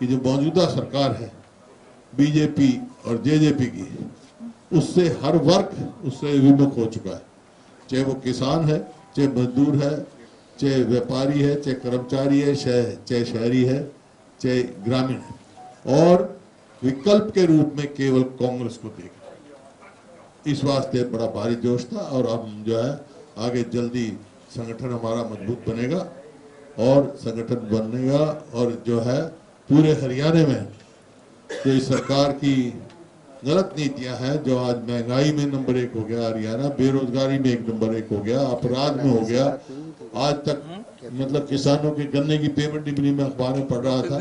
कि जो मौजूदा सरकार है बीजेपी और जेजेपी की, उससे हर वर्ग उससे विमुख हो चुका है। चाहे वो किसान है, चाहे मजदूर है, चाहे व्यापारी है, चाहे कर्मचारी है, चाहे शहरी है, चाहे ग्रामीण है, और विकल्प के रूप में केवल कांग्रेस को देख। इस वास्ते बड़ा भारी जोश था और हम जो है आगे जल्दी संगठन हमारा मजबूत बनेगा और संगठन बनेगा और जो है पूरे हरियाणा में जो इस सरकार की गलत नीतियां हैं, जो आज महंगाई में नंबर 1 हो गया हरियाणा, बेरोजगारी में 1 नंबर 1 हो गया, अपराध में हो गया, आज तक मतलब किसानों के गन्ने की पेमेंट नहीं मिली, मैं अखबार में पढ़ रहा था,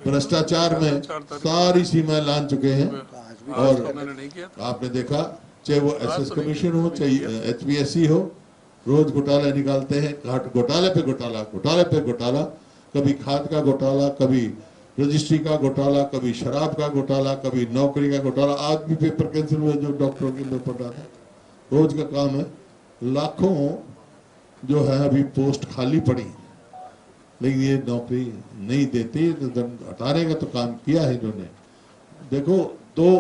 भ्रष्टाचार में सारी सीमाएं लान चुके हैं। और आपने देखा चाहे वो एसएस कमीशन हो, चाहे एचपीएससी हो, रोज घोटाले निकालते हैं, घोटाले पे घोटाला, घोटाले पे घोटाला, कभी खाद का घोटाला, कभी रजिस्ट्री का घोटाला, कभी शराब का घोटाला, कभी नौकरी का घोटाला। आज भी पेपर कैंसिल हुए जो डॉक्टरों के मैं पढ़ रहा था, रोज का काम है। लाखों जो है अभी पोस्ट खाली पड़ी, लेकिन ये नौकरी नहीं देती, तो हटाने का तो काम किया है इन्होंने। देखो, दो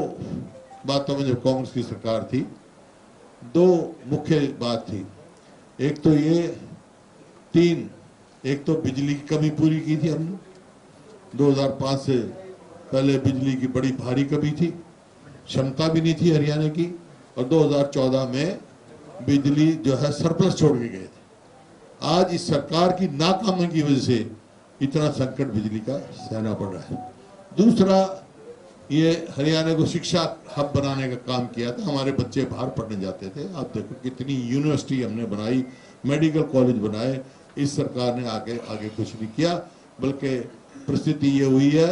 बातों में जब कांग्रेस की सरकार थी, दो मुख्य बात थी। एक तो ये एक तो बिजली की कमी पूरी की थी हमने, 2005 से पहले बिजली की बड़ी भारी कमी थी, क्षमता भी नहीं थी हरियाणा की, और 2014 में बिजली जो है सरप्लस छोड़ के गए थे। आज इस सरकार की नाकामी की वजह से इतना संकट बिजली का सहना पड़ रहा है। दूसरा, ये हरियाणा को शिक्षा हब बनाने का काम किया था। हमारे बच्चे बाहर पढ़ने जाते थे, आप देखो कितनी यूनिवर्सिटी हमने बनाई, मेडिकल कॉलेज बनाए। इस सरकार ने आगे आगे कुछ नहीं किया, बल्कि परिस्थिति ये हुई है,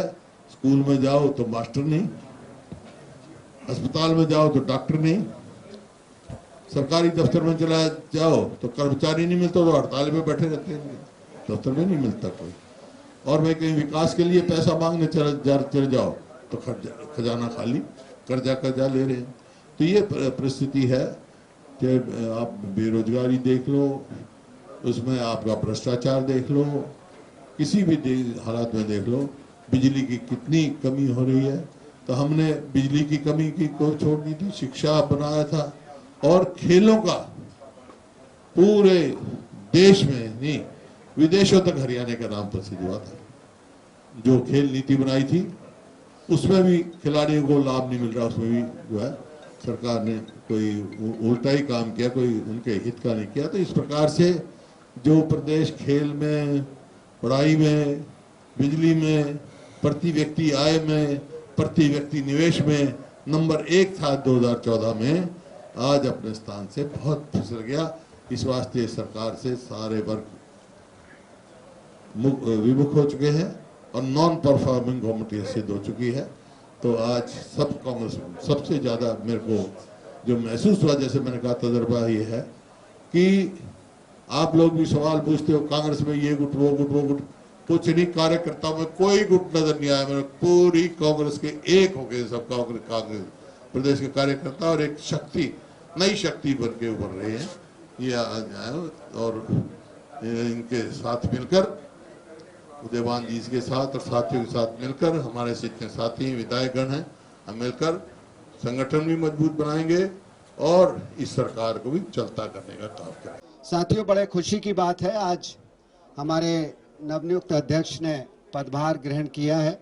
स्कूल में जाओ तो मास्टर नहीं, अस्पताल में जाओ तो डॉक्टर नहीं, सरकारी दफ्तर में चला जाओ तो कर्मचारी नहीं मिलता, तो हड़ताल में बैठे रहते हैं, दफ्तर में नहीं मिलता कोई। और मैं कहीं विकास के लिए पैसा मांगने चले जाओ तो खजाना खाली, कर्जा ले रहे हैं। तो ये परिस्थिति है कि आप बेरोजगारी देख लो, उसमें आपका भ्रष्टाचार देख लो, किसी भी हालात में देख लो, बिजली की कितनी कमी हो रही है। तो हमने बिजली की कमी की को छोड़ दी थी, शिक्षा बनाया था, और खेलों का पूरे देश में नहीं विदेशों तक हरियाणा का नाम प्रसिद्ध हुआ था। जो खेल नीति बनाई थी उसमें भी खिलाड़ियों को लाभ नहीं मिल रहा, उसमें भी जो है सरकार ने कोई उल्टा ही काम किया, कोई उनके हित का नहीं किया। तो इस प्रकार से जो प्रदेश खेल में, पढ़ाई में, बिजली में, प्रति व्यक्ति आय में, प्रति व्यक्ति निवेश में नंबर 1 था 2014 में, आज अपने स्थान से बहुत फिसल गया। इस वास्ते सरकार से सारे वर्ग विमुख हो चुके हैं और नॉन परफॉर्मिंग गवर्नमेंट सिद्ध हो चुकी है। तो आज सब कांग्रेस सबसे ज्यादा मेरे को जो महसूस हुआ, जैसे मैंने कहा, तजर्बा ये है कि आप लोग भी सवाल पूछते हो कांग्रेस में ये गुट वो गुट वो गुट, कुछ नहीं, कार्यकर्ताओं में कोई गुट नजर नहीं आया। मेरे पूरी कांग्रेस के एक हो गए सब कांग्रेस प्रदेश के कार्यकर्ता, और एक शक्ति, नई शक्ति बन के उभर रहे हैं। ये और इनके साथ मिलकर, उदयवान जी के साथ और साथियों के साथ मिलकर, हमारे जितने साथी विधायकगण हैं, हम मिलकर संगठन भी मजबूत बनाएंगे और इस सरकार को भी चलता करने का काम करेंगे। साथियों, बड़े खुशी की बात है, आज हमारे नवनियुक्त अध्यक्ष ने पदभार ग्रहण किया है।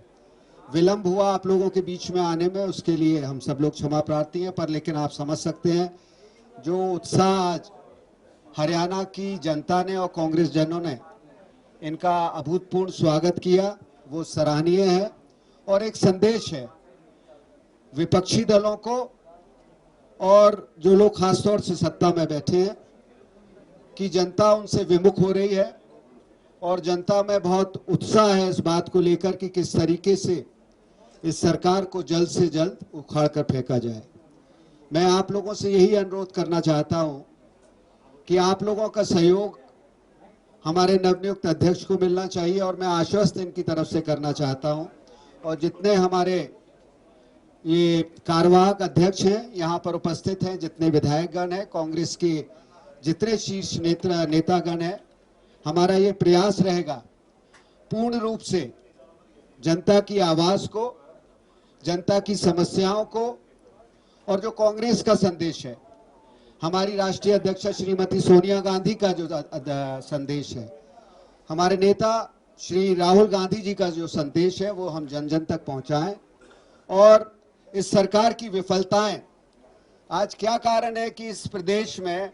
विलंब हुआ आप लोगों के बीच में आने में, उसके लिए हम सब लोग क्षमा प्रार्थी हैं, पर लेकिन आप समझ सकते हैं जो उत्साह आज हरियाणा की जनता ने और कांग्रेस जनों ने इनका अभूतपूर्व स्वागत किया, वो सराहनीय है और एक संदेश है विपक्षी दलों को और जो लोग खासतौर से सत्ता में बैठे हैं कि जनता उनसे विमुख हो रही है और जनता में बहुत उत्साह है इस बात को लेकर कि किस तरीके से इस सरकार को जल्द से जल्द उखाड़ कर फेंका जाए। मैं आप लोगों से यही अनुरोध करना चाहता हूं कि आप लोगों का सहयोग हमारे नवनियुक्त अध्यक्ष को मिलना चाहिए और मैं आश्वस्त इनकी तरफ से करना चाहता हूं। और जितने हमारे ये कार्यवाहक अध्यक्ष हैं यहाँ पर उपस्थित हैं, जितने विधायकगण हैं, कांग्रेस के जितने शीर्ष नेतागण हैं, हमारा ये प्रयास रहेगा पूर्ण रूप से जनता की आवाज को, जनता की समस्याओं को, और जो कांग्रेस का संदेश है, हमारी राष्ट्रीय अध्यक्ष श्रीमती सोनिया गांधी का जो संदेश है, हमारे नेता श्री राहुल गांधी जी का जो संदेश है, वो हम जन जन तक पहुंचाएं। और इस सरकार की विफलताएं, आज क्या कारण है कि इस प्रदेश में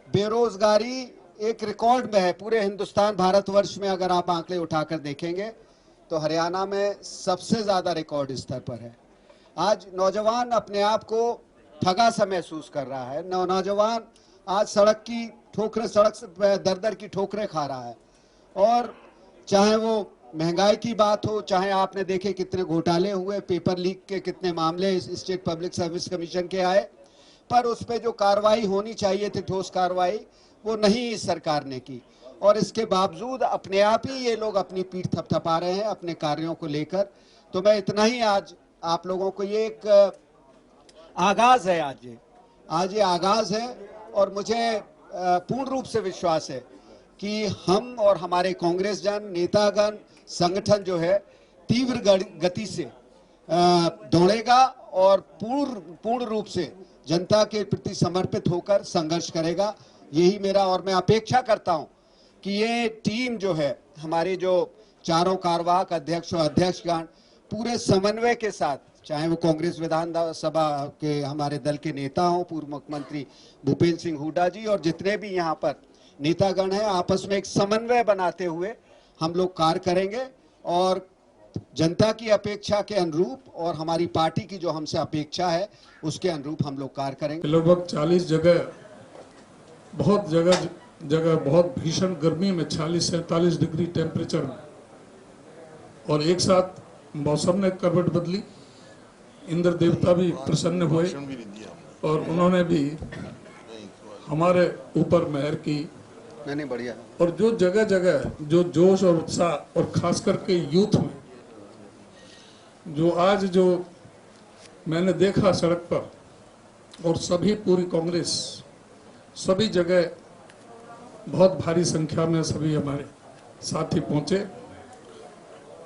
बेरोजगारी एक रिकॉर्ड में है। पूरे हिंदुस्तान भारतवर्ष में अगर आप आंकड़े उठाकर देखेंगे तो हरियाणा में सबसे ज्यादा रिकॉर्ड स्तर पर है। आज नौजवान अपने आप को ठगा सा महसूस कर रहा है। नौजवान आज सड़क से दर दर की ठोकरें खा रहा है। और चाहे वो महंगाई की बात हो, चाहे आपने देखे कितने घोटाले हुए, पेपर लीक के कितने मामले इस स्टेट पब्लिक सर्विस कमीशन के आए, पर उस पे जो कार्रवाई होनी चाहिए थी, ठोस कार्रवाई, वो नहीं इस सरकार ने की। और इसके बावजूद अपने आप ही ये लोग अपनी पीठ थपथपा रहे हैं अपने कार्यों को लेकर। तो मैं इतना ही आज आप लोगों को, ये एक आगाज है, आज ये आगाज है। और मुझे पूर्ण रूप से विश्वास है कि हम और हमारे कांग्रेस जन, नेतागण, संगठन जो है तीव्र गति से दौड़ेगा और पूर्ण रूप से जनता के प्रति समर्पित होकर संघर्ष करेगा। यही मेरा, और मैं अपेक्षा करता हूं कि ये टीम जो है, हमारे जो चारों कार्यवाहक अध्यक्ष और अध्यक्षगण पूरे समन्वय के साथ, चाहे वो कांग्रेस विधानसभा के हमारे दल के नेता हों, पूर्व मुख्यमंत्री भूपेंद्र सिंह हुड्डा जी, और जितने भी यहाँ पर नेतागण हैं, आपस में एक समन्वय बनाते हुए हम लोग कार्य करेंगे और जनता की अपेक्षा के अनुरूप और हमारी पार्टी की जो हमसे अपेक्षा है उसके अनुरूप हम लोग कार्य करेंगे। लगभग 40 जगह बहुत भीषण गर्मी में 40 से 43 डिग्री टेम्परेचर में, और एक साथ मौसम ने करवट बदली। इंद्र देवता भी प्रसन्न हुए और उन्होंने भी हमारे ऊपर मेहर की। नहीं, बढ़िया। और जो जगह जगह जो जोश और उत्साह, और खास करके यूथ में जो मैंने देखा सड़क पर, और सभी पूरी कांग्रेस सभी जगह बहुत भारी संख्या में सभी हमारे साथी पहुंचे।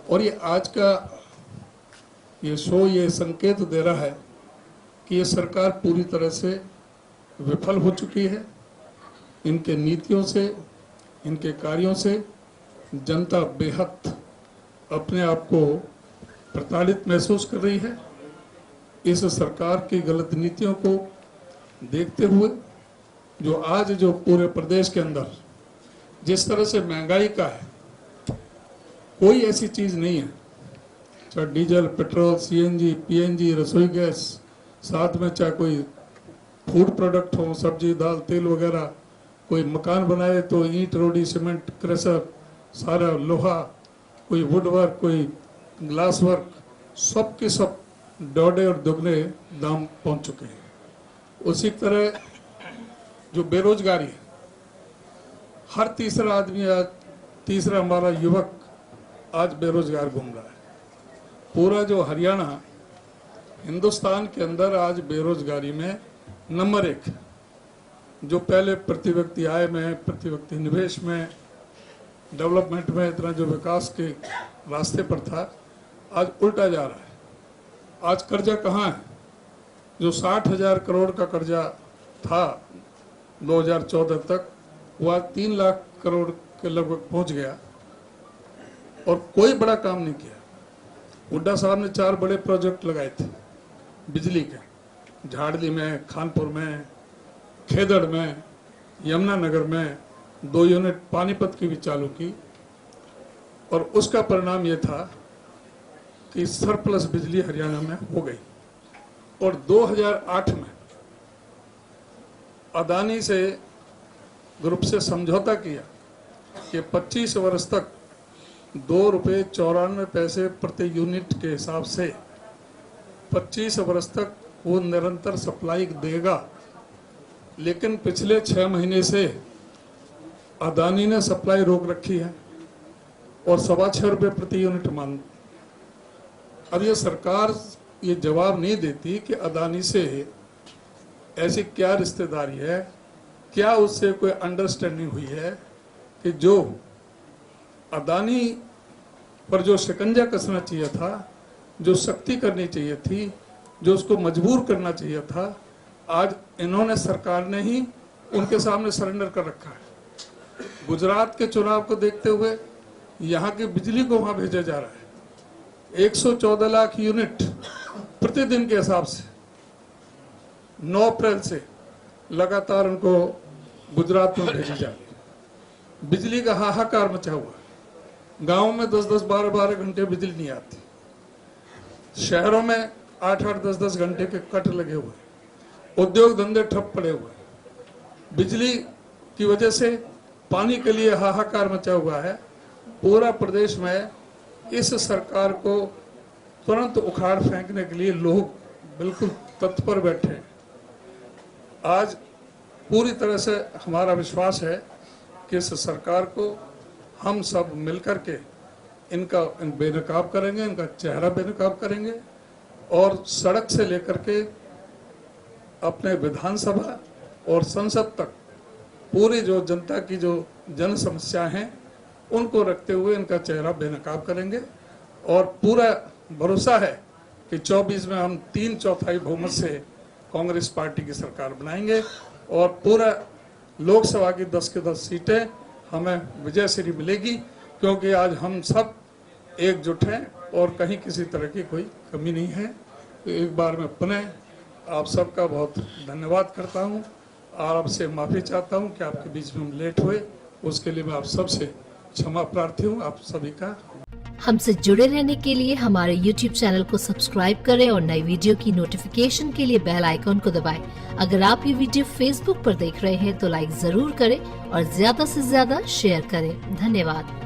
और ये आज का ये शो ये संकेत दे रहा है कि ये सरकार पूरी तरह से विफल हो चुकी है। इनके नीतियों से, इनके कार्यों से जनता बेहद अपने आप को प्रताड़ित महसूस कर रही है। इस सरकार की गलत नीतियों को देखते हुए जो पूरे प्रदेश के अंदर जिस तरह से महंगाई का है, कोई ऐसी चीज नहीं है, चाहे डीजल, पेट्रोल, सीएनजी, पीएनजी, रसोई गैस, साथ में चाहे कोई फूड प्रोडक्ट हो, सब्जी, दाल, तेल वगैरह, कोई मकान बनाए तो ईंट, रोडी, सीमेंट, क्रेशर, सारा लोहा, कोई वुड वर्क, कोई ग्लास वर्क, सब के सब डौड़े और दुगने दाम पहुंच चुके हैं। उसी तरह जो बेरोजगारी है, हर तीसरा आदमी आज, तीसरा हमारा युवक आज बेरोजगार घूम रहा है। पूरा जो हरियाणा हिंदुस्तान के अंदर आज बेरोजगारी में नंबर 1, जो पहले प्रति व्यक्ति आय में, प्रति व्यक्ति निवेश में, डेवलपमेंट में, इतना जो विकास के रास्ते पर था, आज उल्टा जा रहा है। आज कर्जा कहाँ है? जो 60,000 करोड़ का कर्जा था 2014 तक, वह 3 लाख करोड़ के लगभग पहुंच गया और कोई बड़ा काम नहीं किया। हुड्डा साहब ने 4 बड़े प्रोजेक्ट लगाए थे बिजली के, झाड़ली में, खानपुर में, खेदड़ में, यमुनानगर में 2 यूनिट पानीपत की भी चालू की, और उसका परिणाम यह था कि सरप्लस बिजली हरियाणा में हो गई। और 2008 में अदानी से ग्रुप से समझौता किया कि 25 वर्ष तक 2 रुपये 94 पैसे प्रति यूनिट के हिसाब से 25 वर्ष तक वो निरंतर सप्लाई देगा। लेकिन पिछले 6 महीने से अदानी ने सप्लाई रोक रखी है और 6.25 रुपये प्रति यूनिट मांग। अब ये सरकार ये जवाब नहीं देती कि अदानी से ऐसी क्या रिश्तेदारी है, क्या उससे कोई अंडरस्टैंडिंग हुई है कि जो अदानी पर जो शिकंजा कसना चाहिए था, जो सख्ती करनी चाहिए थी, जो उसको मजबूर करना चाहिए था, आज इन्होंने, सरकार ने ही उनके सामने सरेंडर कर रखा है। गुजरात के चुनाव को देखते हुए यहाँ की बिजली को वहां भेजा जा रहा है। 114 लाख यूनिट प्रतिदिन के हिसाब से 9 अप्रैल से लगातार उनको गुजरात में भेजी जा रही है। बिजली का हाहाकार मचा हुआ है। गांव में 10-10, 12-12 घंटे बिजली नहीं आती। शहरों में 8-8, 10-10 घंटे के कट लगे हुए हैं। उद्योग धंधे ठप पड़े हुए हैं। बिजली की वजह से पानी के लिए हाहाकार मचा हुआ है। पूरा प्रदेश में इस सरकार को तुरंत उखाड़ फेंकने के लिए लोग बिल्कुल तत्पर बैठे हैं। आज पूरी तरह से हमारा विश्वास है कि इस सरकार को हम सब मिलकर के इनका बेनकाब करेंगे, इनका चेहरा बेनकाब करेंगे और सड़क से लेकर के अपने विधानसभा और संसद तक पूरी जो जनता की जो जन समस्या हैं उनको रखते हुए इनका चेहरा बेनकाब करेंगे। और पूरा भरोसा है कि 24 में हम 3/4 बहुमत से कांग्रेस पार्टी की सरकार बनाएंगे और पूरा लोकसभा की 10 के 10 सीटें हमें विजय श्री मिलेगी, क्योंकि आज हम सब एकजुट हैं और कहीं किसी तरह की कोई कमी नहीं है। तो एक बार मैं पुनः आप सबका बहुत धन्यवाद करता हूं और आपसे माफ़ी चाहता हूं कि आपके बीच में हम लेट हुए। उसके लिए मैं आप सबसे क्षमा प्रार्थी हूं, आप सभी का। हमसे जुड़े रहने के लिए हमारे YouTube चैनल को सब्सक्राइब करें और नई वीडियो की नोटिफिकेशन के लिए बेल आइकॉन को दबाएं। अगर आप ये वीडियो Facebook पर देख रहे हैं तो लाइक जरूर करें और ज्यादा से ज्यादा शेयर करें। धन्यवाद।